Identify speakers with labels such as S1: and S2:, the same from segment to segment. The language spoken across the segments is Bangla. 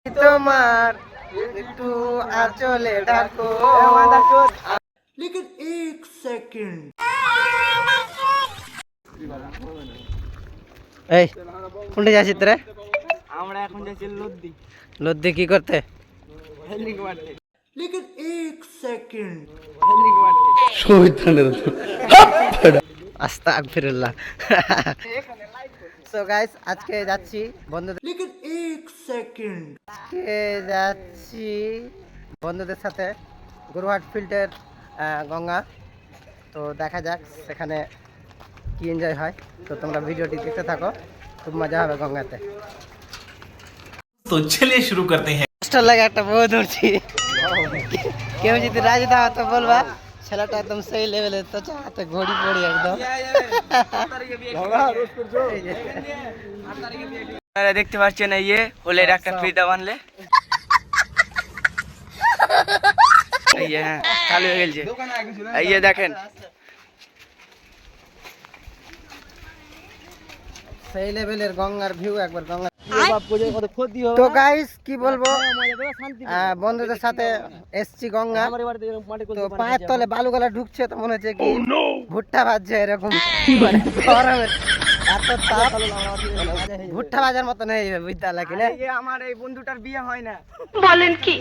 S1: তোমার একটু আঁচলে ঢাকো।
S2: लेकिन एक सेकंड
S1: এই কোনটা যাচ্ছিস রে?
S3: আমরা এখন যাচ্ছি লদ্দি
S1: লদ্দি কি করতে?
S3: হেলিং মারতে।
S2: लेकिन एक सेकंड
S3: হেলিং মারতে।
S1: আস্তাগফিরুল্লাহ। সো গাইস আজকে যাচ্ছি বন্ধুদের
S2: लेकिन एक सेकंड
S1: বন্ধুদের সাথে গুরুহাট ফিল্ডের গঙ্গা। তো দেখা যাক সেখানে কি এনজয় হয়। তো তোমরা ভিডিওটি দেখতে থাকো, খুব মজা হবে গঙ্গাতে।
S4: तो चलिए शुरू करते हैं।
S1: কষ্ট লাগে একটা বউ ধরছি, কেউ যদি রাজি দাও তো বলবা। ছেলেটা একদম সেই লেভেলে, তো চাতে ঘড়ি পড়ি একদম।
S3: আপনারা দেখতে পাচ্ছেন এই হোলের একটা ফিতা বানলে এই হ্যাঁ চালু হয়ে গেছে। এই দেখেন
S1: সেই লেভেলের গঙ্গার ভিউ, একবার গঙ্গা। তো গাইস কি বলবো, বন্ধুদের সাথে এসছি গঙ্গা। তো পায়ের তলে বালুগুলা ঢুকছে, তো মনে হচ্ছে কি ভুট্টা ভাজছে এরকম। মানে গরমের এত তাপ, ভুট্টা ভাজার মতন হয়ে যাবে বুঝতে পারলে না?
S3: আমার এই বন্ধুটার বিয়ে হয় না।
S5: বলেন কি?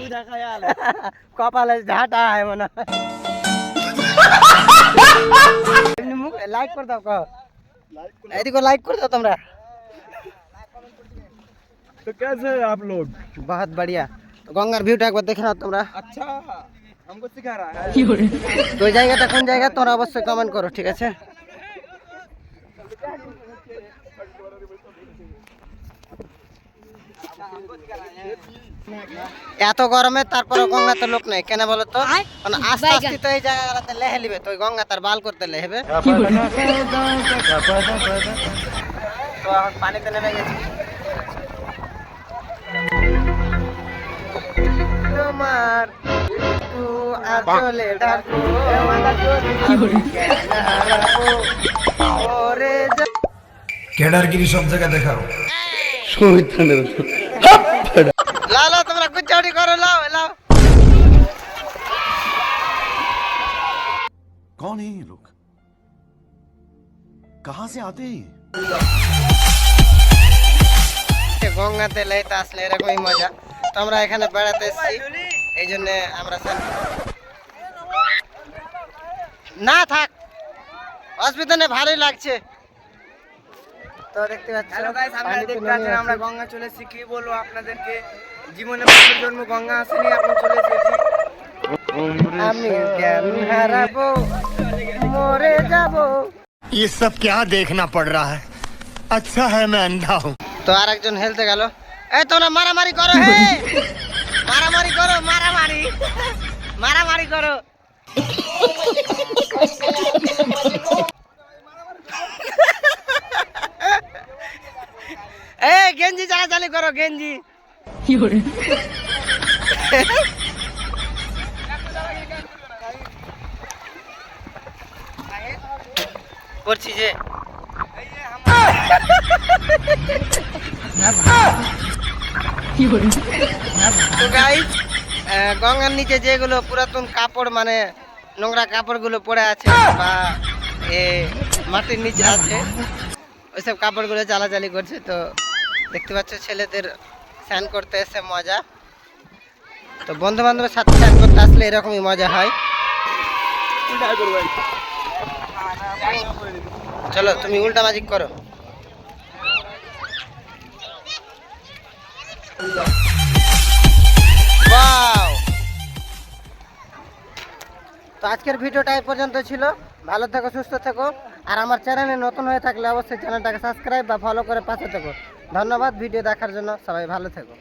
S1: কপালে ঝাঁটা হয় মনে হয়। এমনি মুখ লাইক করে দাও, এদিকে লাইক করে দাও তোমরা।
S3: तो कैसे है आप लोग?
S1: बहुत बढ़िया। तो গঙ্গার ভিউটা একবার দেখে নাও তোমরা।
S3: अच्छा हमको सिखा रहा है।
S1: তো এই জায়গাটা কোন জায়গা তোমরা অবশ্যই কমেন্ট করো, ঠিক আছে? এত গরমে তারপরে গঙ্গাতে লোক নাই কেন বলো তো? মানে আস্তে আস্তে তো এই জায়গাগুলোতে লেহে লিবে, তো গঙ্গা তার বাল করতে লেহেবে। তো এখন পানিতে নেমে গেছি। তোমার একটু আঁচলে ঢাকো, ওরে
S4: केदारगिरी सब जगह देखा हो।
S1: লাও লাও তোমরা গুচ্ছাউটি করো, লাও লাও।
S6: कौन है ये लोग? कहां से आते हैं?
S1: গঙ্গাতে লেইতে আসলে এরকমই মজা। তো আমরা এখানে বেড়াতে এসেছি, এই জন্য আমরা না থাক অসুবিধা নেই, ভালোই লাগছে। তো দেখতে পাচ্ছি
S3: হ্যালো গাইস, আপনারা দেখতে পাচ্ছেন আমরা গঙ্গা চলে এসেছি। কি বলবো আপনাদেরকে, জীবনে প্রথম জন্ম গঙ্গা আসেনি, এখন চলে এসেছি।
S1: আমি জ্ঞান হারাবো, মরে যাবো।
S6: ये सब क्या देखना पड़ रहा है? अच्छा है मैं अंधा हूँ।
S1: তো আর একজন হেলতে গেল। এই তোমরা মারামারি করো, হে মারামারি করো, মারামারি মারামারি করো। এই গেঞ্জি চালাচালি করো, গেঞ্জি। করছি যে তো গাইস, গঙ্গার নিচে যেগুলো পুরাতন কাপড়, মানে নোংরা কাপড়গুলো পড়ে আছে বা মাটির নিচে আছে, ওইসব কাপড়গুলো চালাচালি করছে। তো দেখতে পাচ্ছ ছেলেদের স্নান করতে এসে মজা। তো বন্ধু বান্ধবের সাথে স্নান করতে আসলে এরকমই মজা হয়। চলো তুমি উল্টা ম্যাজিক করো। ওয়াও! তো আজকের ভিডিওটা এই পর্যন্ত ছিল। ভালো থেকো, সুস্থ থেকো। আর আমার চ্যানেলে নতুন হয়ে থাকলে অবশ্যই চ্যানেলটাকে সাবস্ক্রাইব বা ফলো করে পাশে থেকো। ধন্যবাদ ভিডিও দেখার জন্য, সবাই ভালো থেকো।